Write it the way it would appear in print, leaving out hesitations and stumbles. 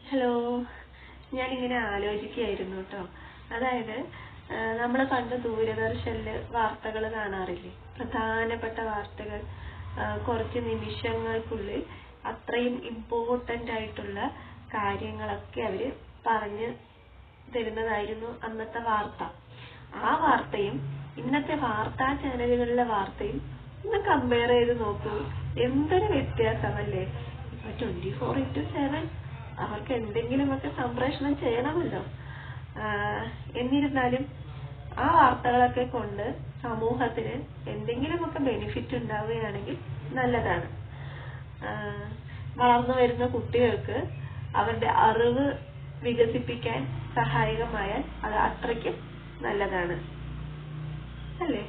Hello, ഞാനിങ്ങനെ ആലോചിക്കുകയായിരുന്നു കേട്ടോ. അതായത് നമ്മൾ പണ്ട് ദൂരദർശനിൽ വാർത്തകൾ കാണാറില്ലേ? പ്രധാനപ്പെട്ട വാർത്തകൾ കുറച്ച് നിമിഷങ്ങൾക്കുള്ളിൽ അത്രയും ഇമ്പോർട്ടൻ്റ് ആയിട്ടുള്ള കാര്യങ്ങളൊക്കെ അവർ പറഞ്ഞു തരുന്നതായിരുന്നു അന്നത്തെ വാർത്ത. ആ വാർത്തയും ഇന്നത്തെ വാർത്താ ചാനലുകളിലെ വാർത്തയും ഒന്ന് കമ്പയർ ചെയ്ത് നോക്കൂ, എന്തൊരു വ്യത്യാസമല്ലേ. ഇപ്പൊ 24/7 അവർക്ക് എന്തെങ്കിലുമൊക്കെ സംപ്രേഷണം ചെയ്യണമല്ലോ. എന്നിരുന്നാലും ആ വാർത്തകളൊക്കെ കൊണ്ട് സമൂഹത്തിന് എന്തെങ്കിലുമൊക്കെ ബെനിഫിറ്റ് ഉണ്ടാവുകയാണെങ്കിൽ നല്ലതാണ്. വളർന്നു വരുന്ന കുട്ടികൾക്ക് അവരുടെ അറിവ് വികസിപ്പിക്കാൻ സഹായകമായാൽ അത് അത്രയ്ക്കും നല്ലതാണ്, അല്ലേ?